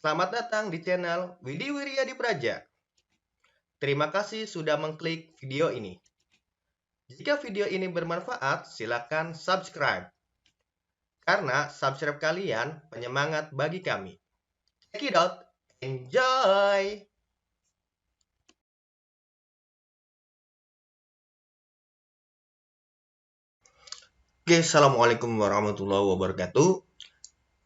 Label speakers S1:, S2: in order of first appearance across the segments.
S1: Selamat datang di channel Widi Wiryadi Praja. Terima kasih sudah mengklik video ini. Jika video ini bermanfaat, silakan subscribe. Karena subscribe kalian penyemangat bagi kami. Check it out. Enjoy! Oke, Assalamualaikum warahmatullahi wabarakatuh.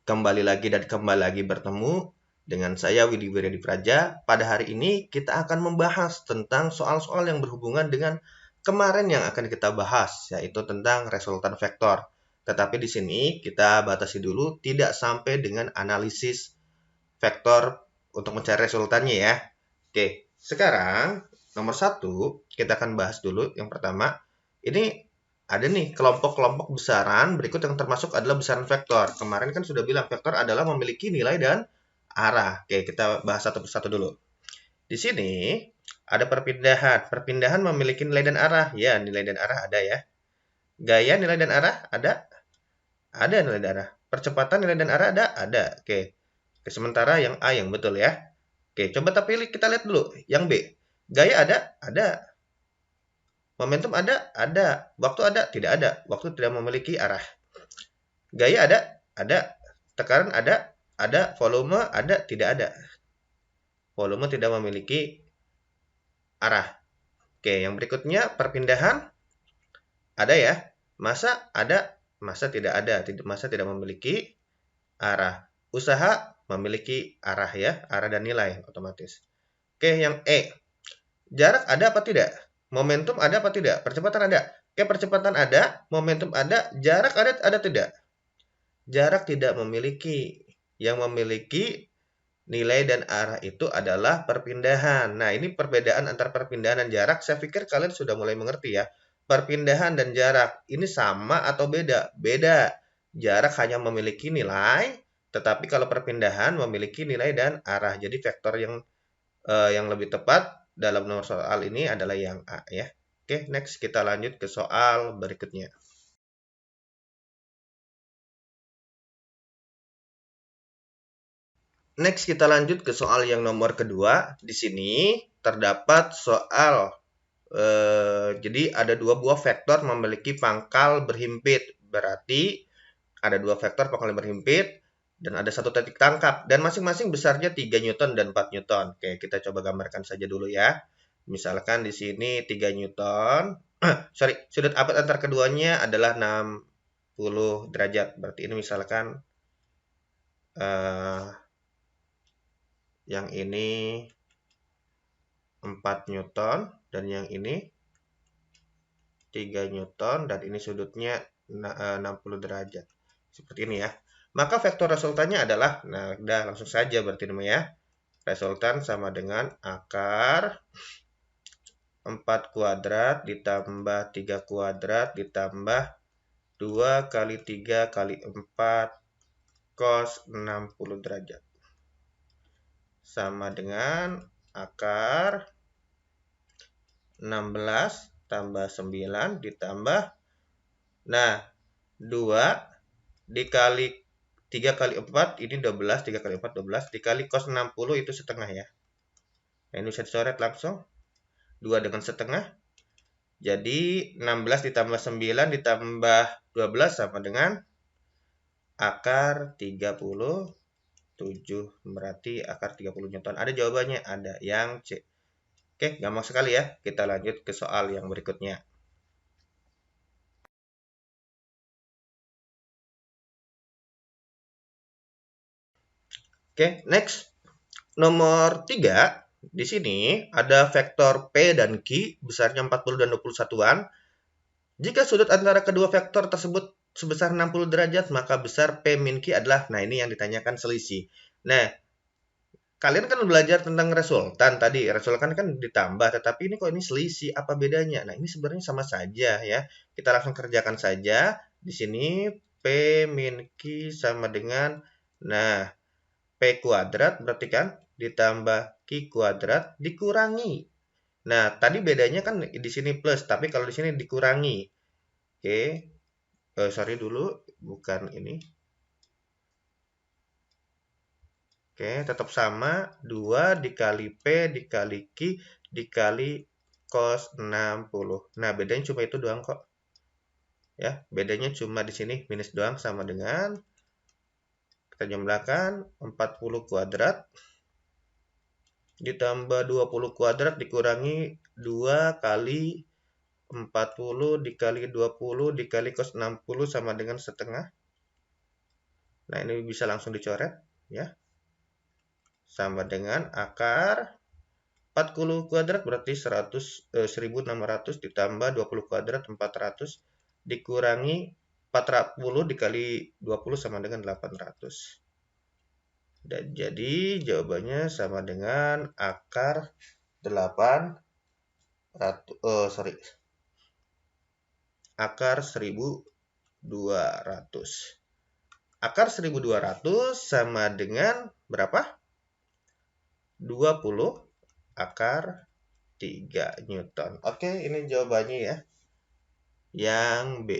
S1: Kembali lagi bertemu dengan saya Widi Wiryadi Praja. Pada hari ini kita akan membahas tentang soal-soal yang berhubungan dengan kemarin yang akan kita bahas, yaitu tentang resultan vektor. Tetapi di sini kita batasi dulu tidak sampai dengan analisis vektor untuk mencari resultannya ya. Oke, sekarang nomor 1 kita akan bahas dulu yang pertama. Ini ada nih kelompok-kelompok besaran berikut yang termasuk adalah besaran vektor. Kemarin kan sudah bilang vektor adalah memiliki nilai dan arah. Oke, kita bahas satu persatu dulu. Di sini ada perpindahan. Perpindahan memiliki nilai dan arah. Ya, nilai dan arah ada ya. Gaya nilai dan arah ada? Ada nilai dan arah. Percepatan nilai dan arah ada? Ada. Oke. Sementara yang A yang betul ya. Oke, coba kita lihat dulu. Yang B. Gaya ada? Ada. Momentum ada? Ada. Waktu ada? Tidak ada. Waktu tidak memiliki arah. Gaya ada? Ada. Tekanan ada? Ada. Volume ada? Tidak ada. Volume tidak memiliki arah. Oke, yang berikutnya perpindahan ada ya. Massa ada? Massa tidak ada. Massa tidak memiliki arah. Usaha memiliki arah ya. Arah dan nilai otomatis. Oke, yang E. Jarak ada apa tidak? Momentum ada apa tidak? Percepatan ada. Oke, percepatan ada, momentum ada, jarak ada tidak? Jarak tidak memiliki. Yang memiliki nilai dan arah itu adalah perpindahan. Nah, ini perbedaan antara perpindahan dan jarak. Saya pikir kalian sudah mulai mengerti ya. Perpindahan dan jarak ini sama atau beda? Beda. Jarak hanya memiliki nilai, tetapi kalau perpindahan memiliki nilai dan arah. Jadi vektor yang lebih tepat dalam nomor soal ini adalah yang A ya. Oke, next kita lanjut ke soal berikutnya. Next kita lanjut ke soal yang nomor kedua. Di sini terdapat soal jadi ada dua buah vektor memiliki pangkal berhimpit. Berarti ada dua vektor pangkal berhimpit dan ada satu titik tangkap dan masing-masing besarnya 3 Newton dan 4 Newton. Oke, kita coba gambarkan saja dulu ya. Misalkan di sini 3 Newton. Sorry, sudut apet antar keduanya adalah 60 derajat. Berarti ini misalkan yang ini 4 Newton dan yang ini 3 Newton dan ini sudutnya 60 derajat. Seperti ini ya. Maka vektor resultannya adalah, nah udah langsung saja berarti namanya. Resultan sama dengan akar 4 kuadrat ditambah 3 kuadrat ditambah 2 kali 3 kali 4 cos 60 derajat. Sama dengan akar 16 tambah 9 ditambah, nah 2 dikali 3 kali 4 ini 12, 3 kali 4 12 dikali cos 60 itu setengah ya. Nah ini bisa dicoret langsung. 2 dengan setengah. Jadi 16 ditambah 9 ditambah 12 sama dengan akar 37. Berarti akar 30 Newton. Ada jawabannya? Ada. Yang C. Oke, gampang sekali ya. Kita lanjut ke soal yang berikutnya. Oke, next. Nomor 3. Di sini ada vektor P dan Q besarnya 40 dan 21-an. Jika sudut antara kedua vektor tersebut sebesar 60 derajat, maka besar P min Q adalah, nah ini yang ditanyakan selisih. Nah, kalian kan belajar tentang resultan tadi. Resultan kan ditambah, tetapi ini kok ini selisih, apa bedanya? Nah, ini sebenarnya sama saja ya. Kita langsung kerjakan saja. Di sini P min Q sama dengan, nah, P kuadrat berarti kan ditambah Q kuadrat dikurangi. Nah, tadi bedanya kan di sini plus, tapi kalau di sini dikurangi. Oke. Sorry dulu, bukan ini. Oke, tetap sama. 2 dikali P dikali Q dikali cos 60. Nah, bedanya cuma itu doang kok. Ya, bedanya cuma di sini minus doang, sama dengan kita jumlahkan 40 kuadrat ditambah 20 kuadrat dikurangi 2 kali 40 dikali 20 dikali cos 60 sama dengan setengah. Nah, ini bisa langsung dicoret ya. Sama dengan akar 40 kuadrat berarti 1600 ditambah 20 kuadrat 400 dikurangi 40 dikali 20 sama dengan 800. Dan jadi jawabannya sama dengan akar 800, akar 1200. Akar 1200 sama dengan berapa? 20 akar 3 Newton. Oke, ini jawabannya ya. Yang B.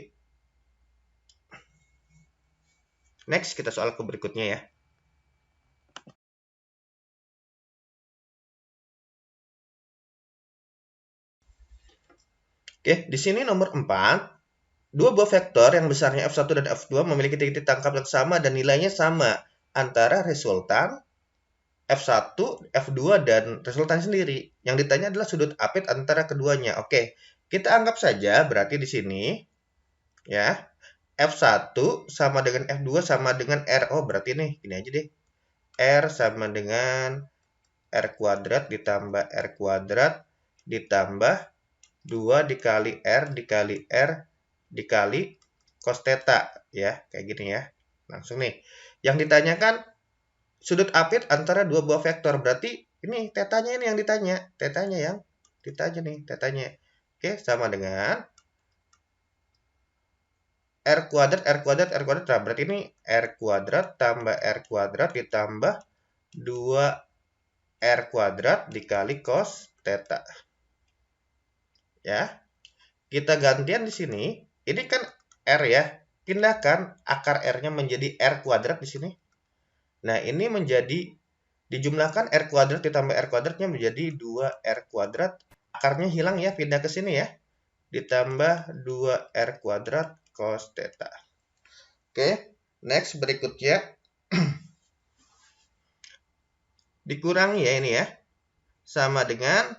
S1: Next, kita soal ke berikutnya ya. Oke, di sini nomor 4. Dua buah vektor yang besarnya F1 dan F2 memiliki titik tangkap yang sama dan nilainya sama antara resultan F1, F2, dan resultan sendiri. Yang ditanya adalah sudut apit antara keduanya. Oke, kita anggap saja berarti di sini ya F1 sama dengan F2 sama dengan R. Oh, berarti nih, gini aja deh. R sama dengan R kuadrat ditambah R kuadrat ditambah 2 dikali R dikali cos theta. Ya, kayak gini ya. Langsung nih. Yang ditanyakan sudut apit antara dua buah vektor. Berarti ini tetanya ini yang ditanya. Tetanya yang ditanya nih, tetanya. Oke, sama dengan R kuadrat. Nah, berarti ini R kuadrat tambah R kuadrat ditambah 2R kuadrat dikali cos theta. Ya. Kita gantian di sini. Ini kan R ya. Pindahkan akar R-nya menjadi R kuadrat di sini. Nah, ini menjadi dijumlahkan R kuadrat ditambah R kuadratnya menjadi 2R kuadrat. Akarnya hilang ya, pindah ke sini ya. Ditambah 2R kuadrat cos theta. Oke, next berikutnya. Dikurangi ya ini ya. Sama dengan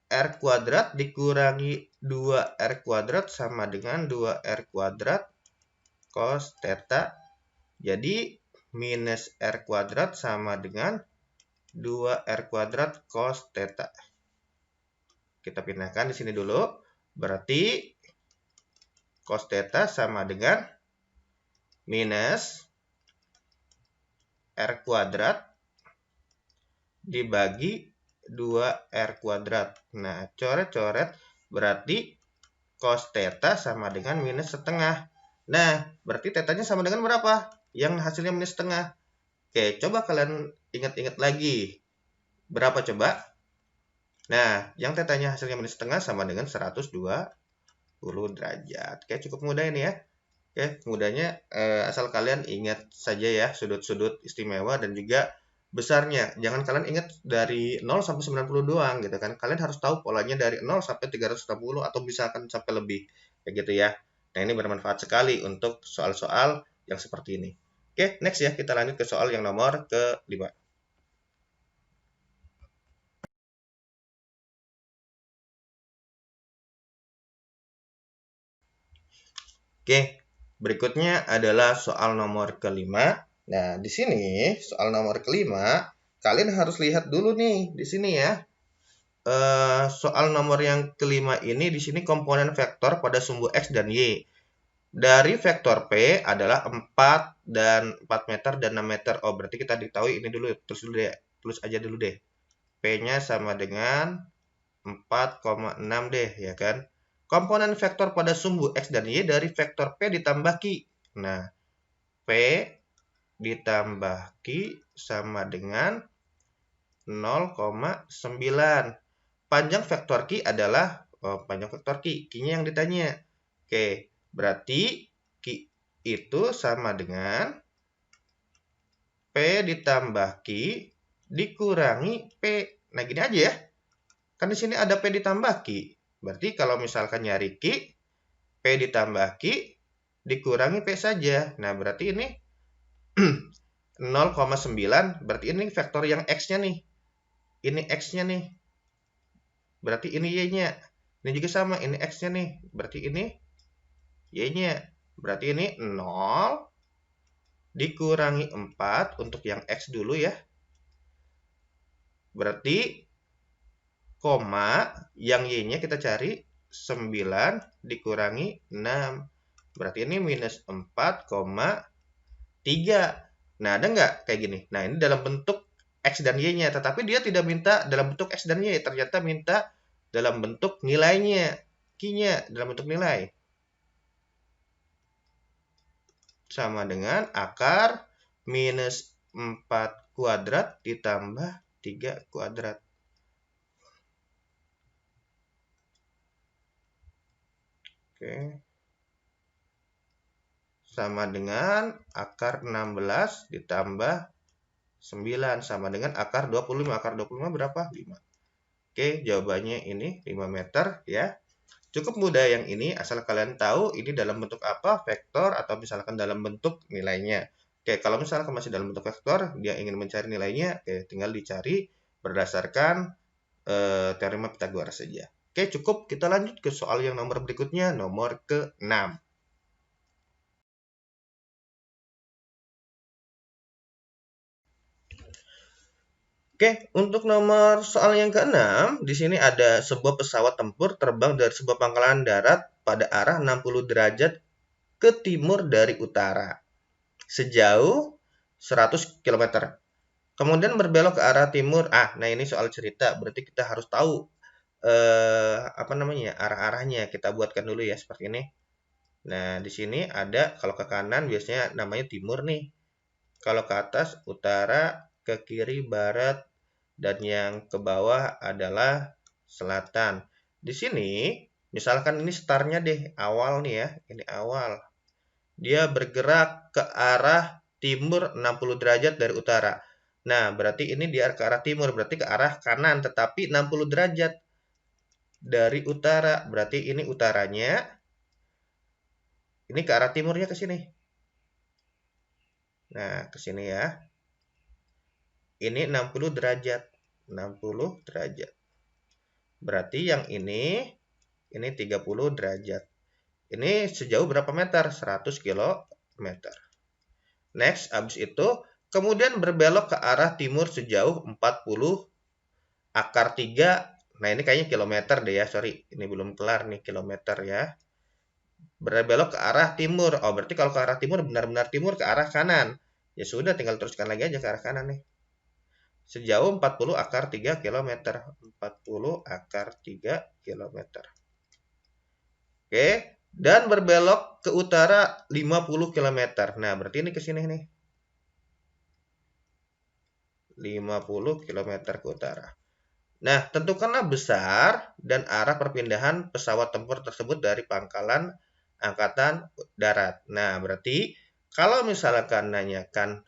S1: R kuadrat dikurangi 2R kuadrat sama dengan 2R kuadrat cos theta. Jadi minus R kuadrat sama dengan 2R kuadrat cos theta. Kita pindahkan di sini dulu. Berarti cos theta sama dengan minus R kuadrat dibagi 2R kuadrat. Nah, coret-coret berarti cos theta sama dengan minus setengah. Nah, berarti tetanya sama dengan berapa? Yang hasilnya minus setengah. Oke, coba kalian ingat-ingat lagi. Berapa coba? Nah, yang tetanya hasilnya minus setengah sama dengan 120 derajat. Oke, cukup mudah ini ya. Oke, mudahnya asal kalian ingat saja ya sudut-sudut istimewa dan juga besarnya. Jangan kalian ingat dari 0 sampai 90 doang gitu kan. Kalian harus tahu polanya dari 0 sampai 360 atau misalkan sampai lebih. Kayak gitu ya. Nah, ini bermanfaat sekali untuk soal-soal yang seperti ini. Oke, next ya. Kita lanjut ke soal yang nomor ke-5. Oke, berikutnya adalah soal nomor ke-5. Nah, di sini soal nomor ke-5, kalian harus lihat dulu nih di sini ya. Soal nomor yang ke-5 ini di sini komponen vektor pada sumbu X dan Y. Dari vektor P adalah 4 dan 4 meter dan 6 meter. Oh, berarti kita diketahui ini dulu, tulis aja dulu deh. P-nya sama dengan 4,6 deh, ya kan? Komponen vektor pada sumbu X dan Y dari vektor P ditambah Q. Nah, P ditambah Q sama dengan 0,9. Panjang vektor Q adalah panjang vektor Q. Q-nya yang ditanya. Oke, berarti Q itu sama dengan ditambah Q dikurangi P. Nah, gini aja ya. Kan di sini ada P ditambah Q. Berarti kalau misalkan nyari Q, P ditambah Q dikurangi P saja. Nah, berarti ini 0,9. Berarti ini vektor yang X-nya nih. Ini X-nya nih. Berarti ini Y-nya. Ini juga sama. Ini X-nya nih. Berarti ini Y-nya. Berarti ini 0 dikurangi 4 untuk yang X dulu ya. Berarti koma yang Y-nya kita cari 9 dikurangi 6. Berarti ini minus 4,3. Nah, ada nggak kayak gini? Nah, ini dalam bentuk X dan Y-nya. Tetapi dia tidak minta dalam bentuk X dan Y. Ternyata minta dalam bentuk nilainya. Q-nya dalam bentuk nilai. Sama dengan akar minus 4 kuadrat ditambah 3 kuadrat. Oke. Sama dengan akar 16 ditambah 9 sama dengan akar 25. Akar 25 berapa? 5. Oke, jawabannya ini 5 meter ya. Cukup mudah yang ini, asal kalian tahu ini dalam bentuk apa, vektor atau misalkan dalam bentuk nilainya. Oke, kalau misalkan masih dalam bentuk vektor, dia ingin mencari nilainya, oke, tinggal dicari berdasarkan teorema Pythagoras saja. Oke, cukup. Kita lanjut ke soal yang nomor berikutnya, nomor ke-6. Oke, untuk nomor soal yang ke-6, di sini ada sebuah pesawat tempur terbang dari sebuah pangkalan darat pada arah 60 derajat ke timur dari utara, sejauh 100 km. Kemudian berbelok ke arah timur. Nah ini soal cerita, berarti kita harus tahu arah-arahnya. Kita buatkan dulu ya seperti ini. Nah, di sini ada kalau ke kanan biasanya namanya timur nih. Kalau ke atas utara, ke kiri barat, dan yang ke bawah adalah selatan. Di sini, misalkan ini startnya deh, awal nih ya, ini awal. Dia bergerak ke arah timur 60 derajat dari utara. Nah, berarti ini dia ke arah timur, berarti ke arah kanan, tetapi 60 derajat dari utara. Berarti ini utaranya, ini ke arah timurnya ke sini. Nah, ke sini ya. Ini 60 derajat. 60 derajat. Berarti yang ini 30 derajat. Ini sejauh berapa meter? 100 km. Next, habis itu, kemudian berbelok ke arah timur sejauh 40 akar 3. Nah, ini kayaknya kilometer deh ya. Sorry, ini belum kelar nih kilometer ya. Berbelok ke arah timur. Oh, berarti kalau ke arah timur, benar-benar timur ke arah kanan. Ya sudah, tinggal teruskan lagi aja ke arah kanan nih. Sejauh 40 akar 3 km. 40 akar 3 km. Oke, dan berbelok ke utara 50 km. Nah, berarti ini ke sini nih. 50 km ke utara. Nah, tentukanlah besar dan arah perpindahan pesawat tempur tersebut dari pangkalan angkatan darat. Nah, berarti kalau misalkan nanyakan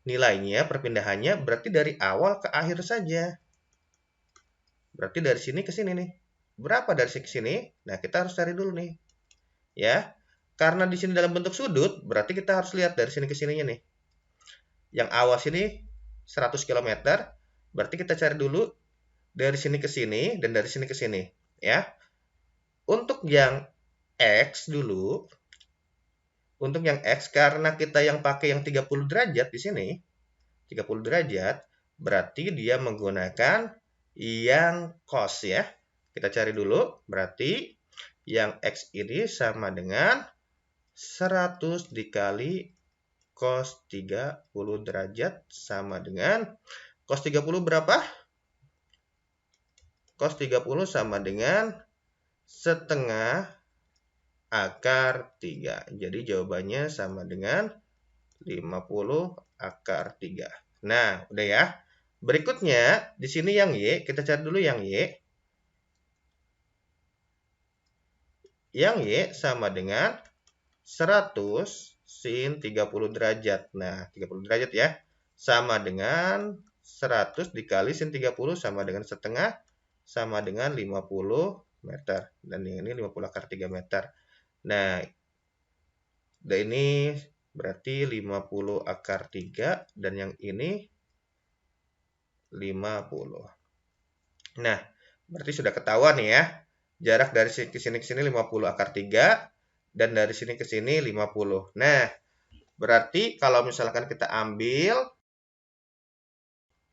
S1: nilainya, perpindahannya, berarti dari awal ke akhir saja. Berarti dari sini ke sini nih. Berapa dari sini ke sini? Nah, kita harus cari dulu nih. Ya. Karena di sini dalam bentuk sudut, berarti kita harus lihat dari sini ke sininya nih. Yang awal sini 100 km, berarti kita cari dulu dari sini ke sini dan dari sini ke sini, ya. Untuk yang X dulu, untuk yang X, karena kita yang pakai yang 30 derajat di sini, 30 derajat, berarti dia menggunakan yang cos ya. Kita cari dulu, berarti yang X ini sama dengan 100 dikali cos 30 derajat sama dengan cos 30 berapa? Cos 30 sama dengan setengah akar 3. Jadi jawabannya sama dengan 50 akar 3. Nah, udah ya. Berikutnya, di sini yang Y, kita cari dulu yang Y. Yang Y sama dengan 100 sin 30 derajat. Nah, 30 derajat ya. Sama dengan 100 dikali sin 30 sama dengan setengah, sama dengan 50 meter. Dan yang ini 50 akar 3 meter. Nah, ini berarti 50 akar 3, dan yang ini 50. Nah, berarti sudah ketahuan nih ya. Jarak dari sini ke sini 50 akar 3, dan dari sini ke sini 50. Nah, berarti kalau misalkan kita ambil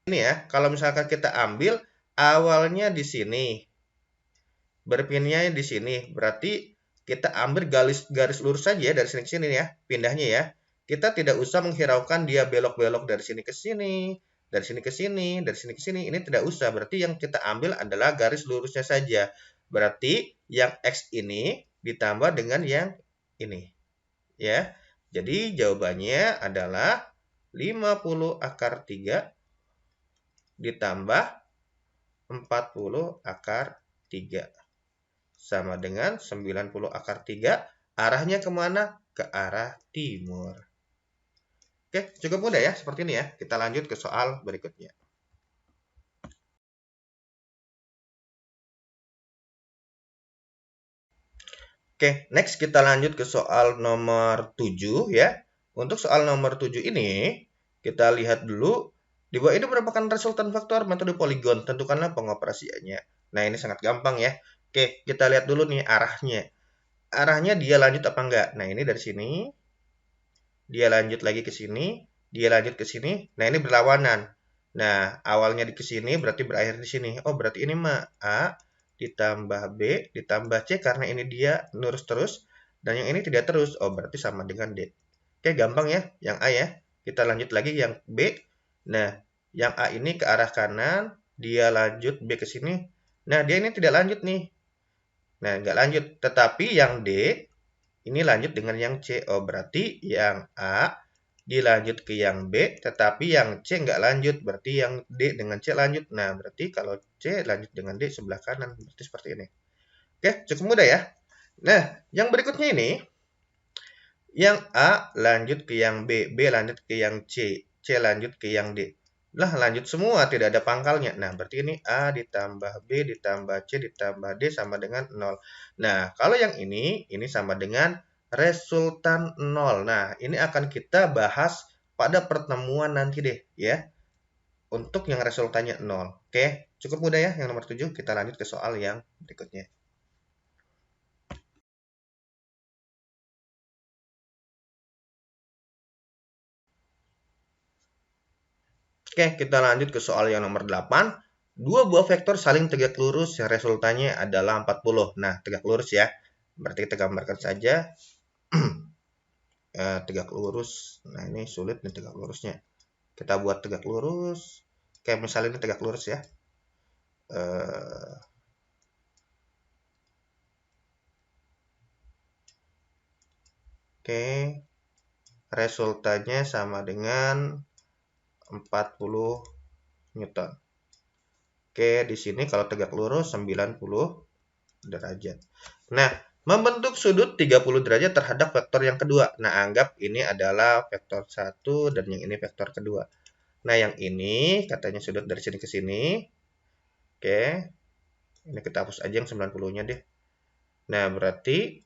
S1: ini ya, kalau misalkan kita ambil awalnya di sini, berpindah di sini, berarti kita ambil garis lurus saja dari sini ke sini ya, pindahnya ya. Kita tidak usah menghiraukan dia belok-belok dari sini ke sini, dari sini ke sini, dari sini ke sini. Ini tidak usah. Berarti yang kita ambil adalah garis lurusnya saja. Berarti yang X ini ditambah dengan yang ini. Ya. Jadi jawabannya adalah 50 akar 3 ditambah 40 akar 3. Sama dengan 90 akar 3. Arahnya kemana? Ke arah timur. Oke, cukup mudah ya. Seperti ini ya. Kita lanjut ke soal berikutnya. Oke, next kita lanjut ke soal nomor 7 ya. Untuk soal nomor 7 ini, kita lihat dulu. Di bawah ini merupakan resultan faktor metode poligon. Tentukanlah pengoperasiannya. Nah, ini sangat gampang ya. Oke, kita lihat dulu nih arahnya. Arahnya dia lanjut apa enggak? Nah, ini dari sini. Dia lanjut lagi ke sini. Dia lanjut ke sini. Nah, ini berlawanan. Nah, awalnya di ke sini berarti berakhir di sini. Oh, berarti ini mah A ditambah B ditambah C karena ini dia lurus terus. Dan yang ini tidak terus. Oh, berarti sama dengan D. Oke, gampang ya. Yang A ya. Kita lanjut lagi yang B. Nah, yang A ini ke arah kanan. Dia lanjut B ke sini. Nah, dia ini tidak lanjut nih. Nah, nggak lanjut. Tetapi yang D ini lanjut dengan yang C. Oh, berarti yang A dilanjut ke yang B, tetapi yang C nggak lanjut. Berarti yang D dengan C lanjut. Nah, berarti kalau C lanjut dengan D sebelah kanan. Berarti seperti ini. Oke, cukup mudah ya. Nah, yang berikutnya ini. Yang A lanjut ke yang B, B lanjut ke yang C, C lanjut ke yang D. Lah, lanjut semua, tidak ada pangkalnya. Nah, berarti ini A ditambah B ditambah C ditambah D sama dengan 0. Nah, kalau yang ini sama dengan resultan 0. Nah, ini akan kita bahas pada pertemuan nanti deh, ya. Untuk yang resultannya 0. Oke, cukup mudah ya yang nomor 7. Kita lanjut ke soal yang berikutnya. Oke, kita lanjut ke soal yang nomor 8. Dua buah vektor saling tegak lurus yang resultannya adalah 40. Nah, tegak lurus ya. Berarti kita gambarkan saja. Tegak lurus. Nah, ini sulit nih tegak lurusnya. Kita buat tegak lurus. Kayak misalnya ini tegak lurus ya. Oke. Resultannya sama dengan 40 Newton. Oke, di sini kalau tegak lurus 90 derajat. Nah, membentuk sudut 30 derajat terhadap vektor yang kedua. Nah, anggap ini adalah vektor 1 dan yang ini vektor kedua. Nah, yang ini katanya sudut dari sini ke sini. Oke. Ini kita hapus aja yang 90-nya deh. Nah, berarti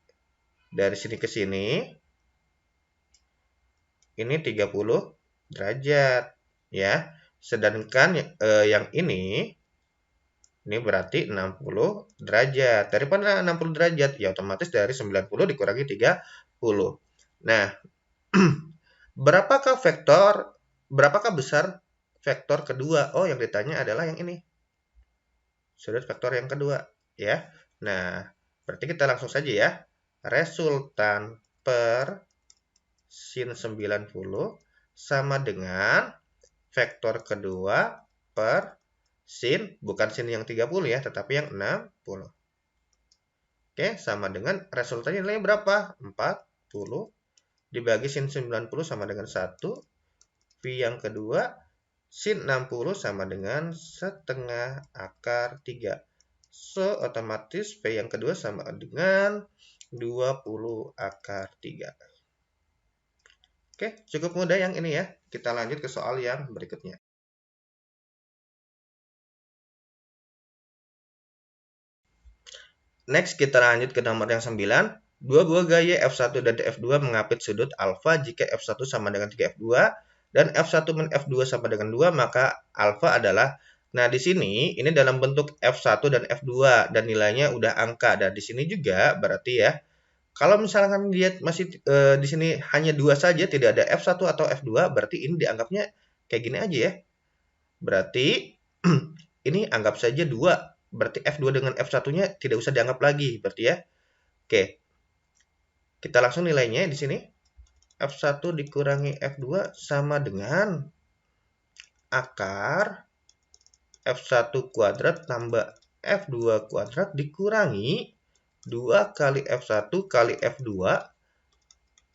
S1: dari sini ke sini ini 30 derajat ya. Sedangkan yang ini berarti 60 derajat. Daripada 60 derajat, ya otomatis dari 90 dikurangi 30. Nah, berapakah besar vektor kedua? Oh, yang ditanya adalah yang ini. Sudut vektor yang kedua, ya. Nah, berarti kita langsung saja ya. Resultan per sin 90 sama dengan vektor kedua per sin, bukan sin yang 30 ya, tetapi yang 60. Oke, sama dengan resultannya nilainya berapa? 40 dibagi sin 90 sama dengan 1. V yang kedua, sin 60 sama dengan setengah akar 3. So, otomatis V yang kedua sama dengan 20 akar 3. Oke, cukup mudah yang ini ya. Kita lanjut ke soal yang berikutnya. Next, kita lanjut ke nomor yang 9. Dua buah gaya F1 dan F2 mengapit sudut alfa jika F1 sama dengan 3F2 dan F1 min F2 sama dengan 2, maka alfa adalah. Nah, di sini ini dalam bentuk F1 dan F2 dan nilainya udah angka. Dan di sini juga berarti ya, kalau misalkan dia masih di sini hanya 2 saja, tidak ada F1 atau F2, berarti ini dianggapnya kayak gini aja ya. Berarti ini anggap saja 2. Berarti F2 dengan F1-nya tidak usah dianggap lagi, berarti ya. Oke. Kita langsung nilainya di sini. F1 dikurangi F2 sama dengan akar F1 kuadrat tambah F2 kuadrat dikurangi 2 kali F1 kali F2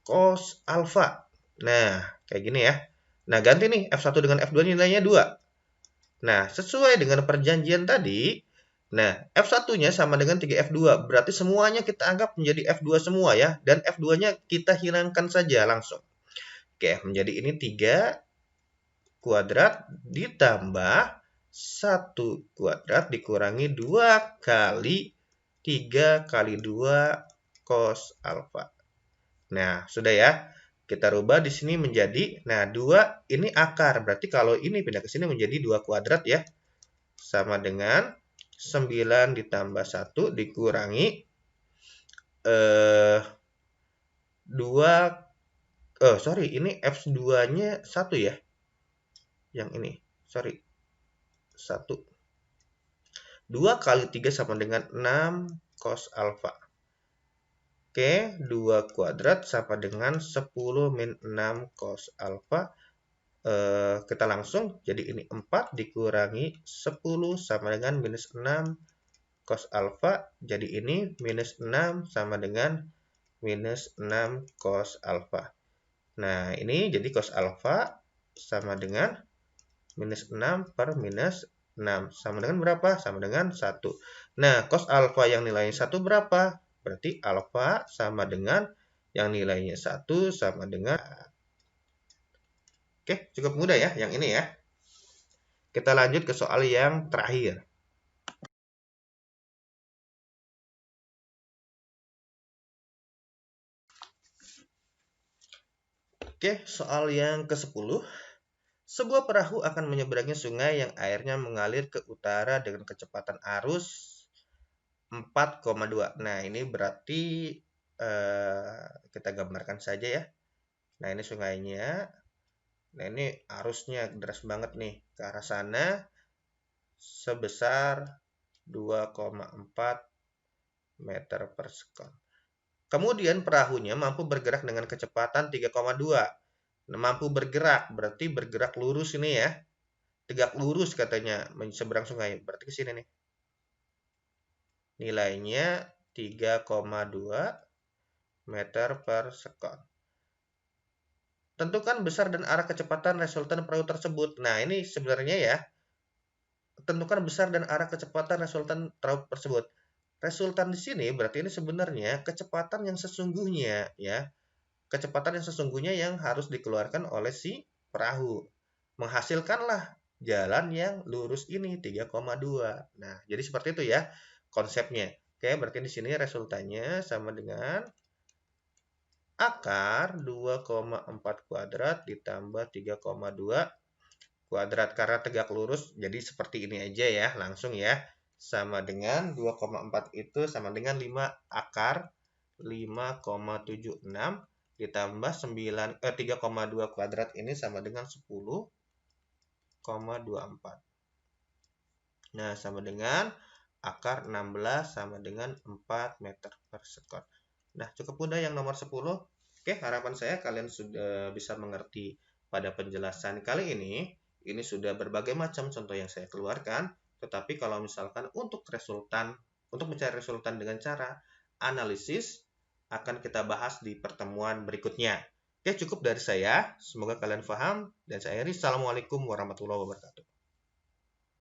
S1: cos alfa. Nah, kayak gini ya. Nah, ganti nih F1 dengan F2 nilainya 2. Nah, sesuai dengan perjanjian tadi, nah F1-nya sama dengan 3F2. Berarti semuanya kita anggap menjadi F2 semua ya. Dan F2-nya kita hilangkan saja langsung. Oke, menjadi ini 3 kuadrat ditambah 1 kuadrat dikurangi 2 kali 3 kali 2 cos alfa. Nah, sudah ya. Kita rubah di sini menjadi, nah 2 ini akar. Berarti kalau ini pindah ke sini menjadi 2 kuadrat ya. Sama dengan 9 ditambah 1 dikurangi 2. Sorry, ini F2-nya 1 ya. Yang ini, sorry. 1. 2 kali 3 sama dengan 6 cos alfa. Oke, 2 kuadrat sama dengan 10 min 6 cos alfa. Kita langsung, jadi ini 4 dikurangi 10 sama dengan minus 6 cos alfa. Jadi ini minus 6 sama dengan minus 6 cos alfa. Nah, ini jadi cos alfa sama dengan minus 6 per minus 6. Sama dengan berapa? Sama dengan 1. Nah, cos alfa yang nilainya 1 berapa? Berarti alfa sama dengan yang nilainya 1 sama dengan. Oke, cukup mudah ya yang ini ya. Kita lanjut ke soal yang terakhir. Oke, soal yang ke-10. Sebuah perahu akan menyeberangi sungai yang airnya mengalir ke utara dengan kecepatan arus 4,2. Nah, ini berarti kita gambarkan saja ya. Nah, ini sungainya. Nah, ini arusnya deras banget nih ke arah sana sebesar 2,4 meter per sekon. Kemudian perahunya mampu bergerak dengan kecepatan 3,2. Nah, mampu bergerak, berarti bergerak lurus ini ya. Tegak lurus katanya menyeberang sungai. Berarti ke sini nih. Nilainya 3,2 meter per sekon. Tentukan besar dan arah kecepatan resultan perahu tersebut. Nah, ini sebenarnya ya. Tentukan besar dan arah kecepatan resultan perahu tersebut. Resultan di sini berarti ini sebenarnya kecepatan yang sesungguhnya ya. Kecepatan yang sesungguhnya yang harus dikeluarkan oleh si perahu. Menghasilkanlah jalan yang lurus ini 3,2. Nah, jadi seperti itu ya konsepnya. Oke, berarti di sini resultannya sama dengan akar 2,4 kuadrat ditambah 3,2 kuadrat karena tegak lurus. Jadi seperti ini aja ya, langsung ya. Sama dengan 2,4 itu sama dengan 5 akar 5,76 ditambah 3,2 kuadrat ini sama dengan 10,24. Nah, sama dengan akar 16 sama dengan 4 meter per sekon. Nah, cukup mudah yang nomor 10. Oke, harapan saya kalian sudah bisa mengerti pada penjelasan kali ini. Ini sudah berbagai macam contoh yang saya keluarkan. Tetapi kalau misalkan untuk mencari resultan dengan cara analisis, akan kita bahas di pertemuan berikutnya. Oke, cukup dari saya. Semoga kalian paham. Dan saya Eri. Assalamualaikum warahmatullahi wabarakatuh.